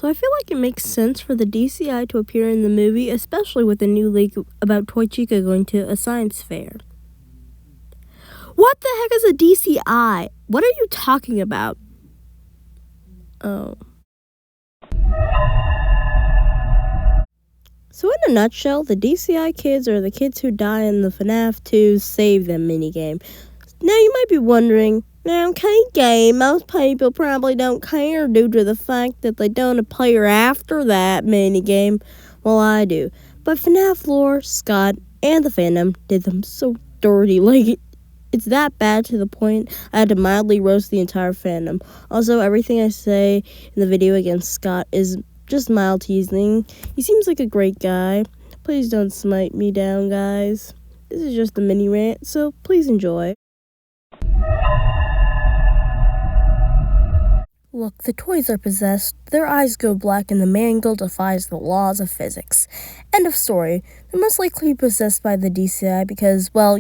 So I feel like it makes sense for the DCI to appear in the movie, especially with the new leak about Toy Chica going to a science fair. What the heck is a DCI? What are you talking about? Oh. So in a nutshell, the DCI kids are the kids who die in the FNAF 2 Save Them minigame. Now you might be wondering, okay, most people probably don't care due to the fact that they don't appear after that minigame. Well, I do. But FNAF lore, Scott, and the fandom did them so dirty. Like, it's that bad to the point I had to mildly roast the entire fandom. Also, everything I say in the video against Scott is just mild teasing. He seems like a great guy. Please don't smite me down, guys. This is just a mini rant, so please enjoy. Look, the toys are possessed, their eyes go black, and the mangle defies the laws of physics. End of story. They're most likely possessed by the DCI because, well,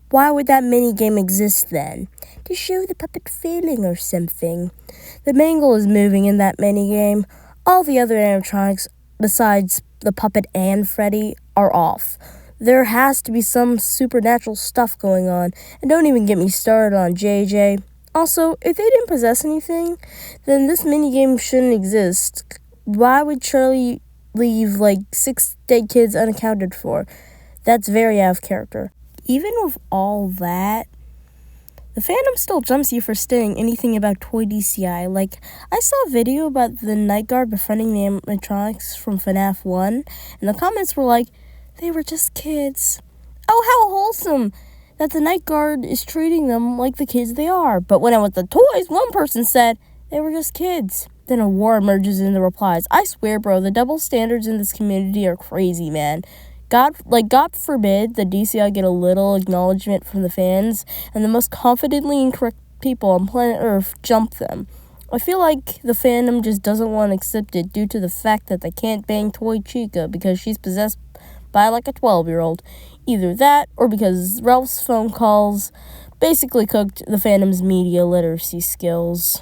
why would that minigame exist then? To show the puppet failing or something. The mangle is moving in that minigame. All the other animatronics, besides the puppet and Freddy, are off. There has to be some supernatural stuff going on, and don't even get me started on JJ. Also, if they didn't possess anything, then this minigame shouldn't exist. Why would Charlie leave, 6 dead kids unaccounted for? That's very out of character. Even with all that, the fandom still jumps you for saying anything about Toy DCI. I saw a video about the night guard befriending the animatronics from FNAF 1, and the comments were like, they were just kids. Oh, how wholesome that the night guard is treating them like the kids they are. But when I went to toys, one person said they were just kids. Then a war emerges in the replies. I swear, bro, the double standards in this community are crazy, man. God forbid the DCI get a little acknowledgement from the fans, and the most confidently incorrect people on planet Earth jump them. I feel like the fandom just doesn't want to accept it due to the fact that they can't bang Toy Chica because she's possessed by a 12-year-old. Either that, or because Ralph's phone calls basically cooked the fandom's media literacy skills.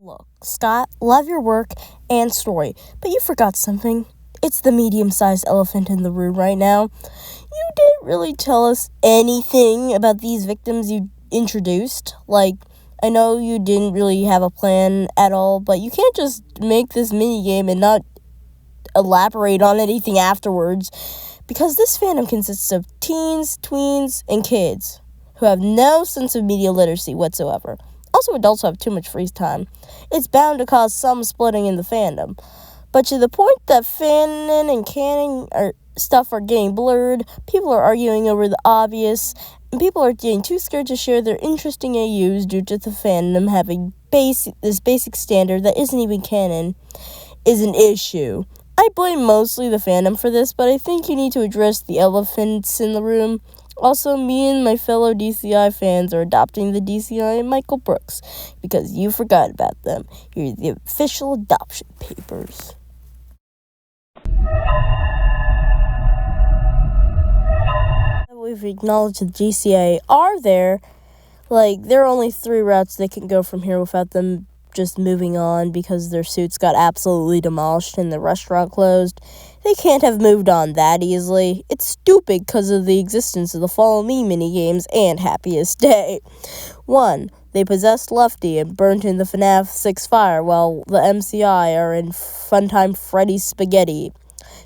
Look, Scott, love your work and story, but you forgot something. It's the medium-sized elephant in the room right now. You didn't really tell us anything about these victims you introduced. I know you didn't really have a plan at all, but you can't just make this minigame and not elaborate on anything afterwards, because this fandom consists of teens, tweens, and kids who have no sense of media literacy whatsoever. Also, adults have too much free time. It's bound to cause some splitting in the fandom. But to the point that fanon and canon stuff are getting blurred, people are arguing over the obvious, and people are getting too scared to share their interesting AUs due to the fandom having this basic standard that isn't even canon is an issue. I blame mostly the fandom for this, but I think you need to address the elephants in the room. Also, me and my fellow DCI fans are adopting the DCI and Michael Brooks because you forgot about them. Here's the official adoption papers. We've acknowledged the DCA are there. There are only 3 routes they can go from here without them just moving on because their suits got absolutely demolished and the restaurant closed. They can't have moved on that easily. It's stupid because of the existence of the Follow Me minigames and Happiest Day. 1. They possessed Lefty and burnt in the FNAF 6 fire while the MCI are in Funtime Freddy Spaghetti.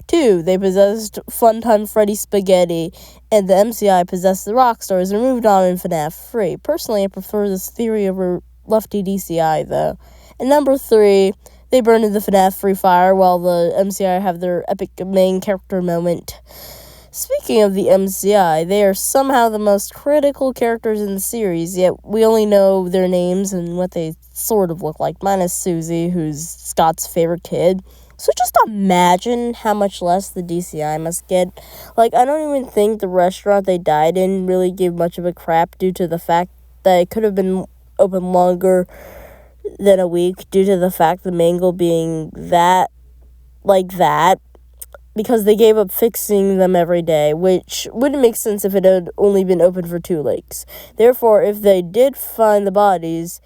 2. They possessed Funtime Freddy Spaghetti, and the MCI possessed the Rockstars and moved on in FNAF 3. Personally, I prefer this theory over Lefty DCI, though. And number 3, they burned in the FNAF 3 fire while the MCI have their epic main character moment. Speaking of the MCI, they are somehow the most critical characters in the series, yet we only know their names and what they sort of look like, minus Susie, who's Scott's favorite kid. So just imagine how much less the DCI must get. I don't even think the restaurant they died in really gave much of a crap due to the fact that it could have been open longer than a week due to the fact the mangle being that. because they gave up fixing them every day, which wouldn't make sense if it had only been open for 2 weeks. Therefore, if they did find the bodies,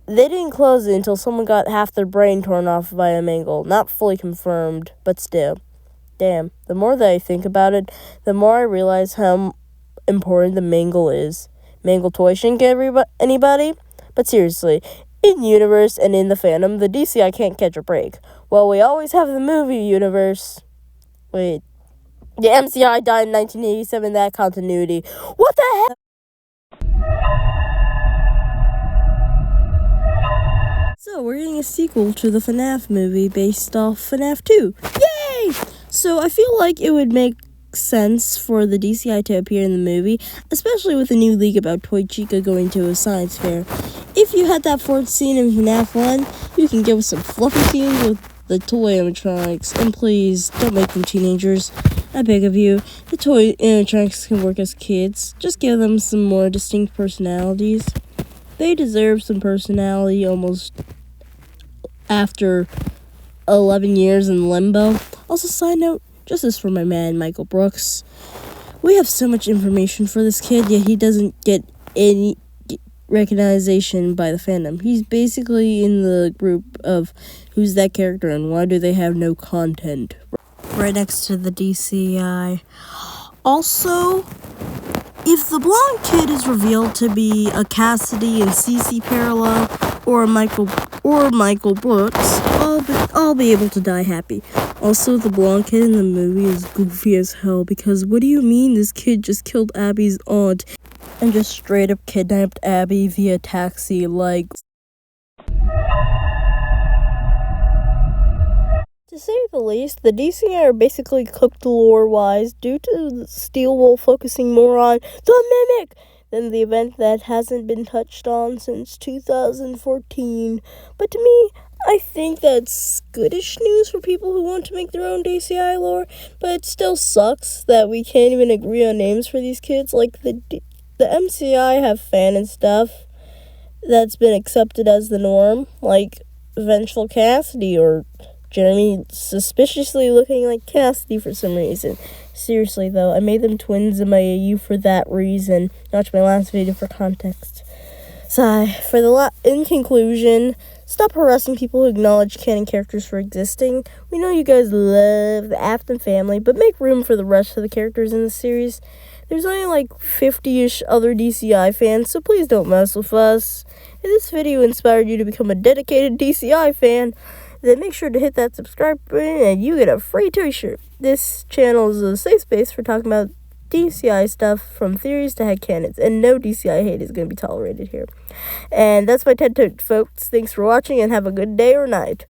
they didn't close it until someone got half their brain torn off by a mangle. Not fully confirmed, but still. Damn, the more that I think about it, the more I realize how important the mangle is. Mangle toy shouldn't get anybody, but seriously, in universe and in the fandom, the DCI can't catch a break. Well, we always have the movie universe. Wait, the MCI died in 1987, that continuity. What the heck? So, we're getting a sequel to the FNAF movie based off FNAF 2. Yay! So, I feel like it would make sense for the DCI to appear in the movie, especially with a new leak about Toy Chica going to a science fair. If you had that 4th scene in FNAF 1, you can give us some fluffy scenes with the toy animatronics, and please, don't make them teenagers. I beg of you. The toy animatronics can work as kids. Just give them some more distinct personalities. They deserve some personality almost after 11 years in limbo. Also, side note, justice for my man, Michael Brooks. We have so much information for this kid, yet he doesn't get any recognition by the fandom. He's basically in the group of who's that character and why do they have no content, right next to the DCI. Also, if the blonde kid is revealed to be a Cassidy and Cece parallel or Michael Brooks, I'll be able to die happy. Also, the blonde kid in the movie is goofy as hell because what do you mean this kid just killed Abby's aunt and just straight up kidnapped Abby via taxi, like... To say the least, the DCI are basically cooked lore-wise due to Steel Wool focusing more on the Mimic than the event that hasn't been touched on since 2014. But to me, I think that's goodish news for people who want to make their own DCI lore, but it still sucks that we can't even agree on names for these kids. Like, the MCI have fan and stuff that's been accepted as the norm, like Vengeful Cassidy or Jeremy suspiciously looking like Cassidy for some reason. Seriously though, I made them twins in my AU for that reason. Watch my last video for context. Sigh. In conclusion, stop harassing people who acknowledge canon characters for existing. We know you guys love the Afton family, but make room for the rest of the characters in the series. There's only like 50-ish other DCI fans, so please don't mess with us. If this video inspired you to become a dedicated DCI fan, then make sure to hit that subscribe button and you get a free t-shirt. This channel is a safe space for talking about DCI stuff from theories to headcanons, and no DCI hate is going to be tolerated here. And that's my TED Talk, folks. Thanks for watching and have a good day or night.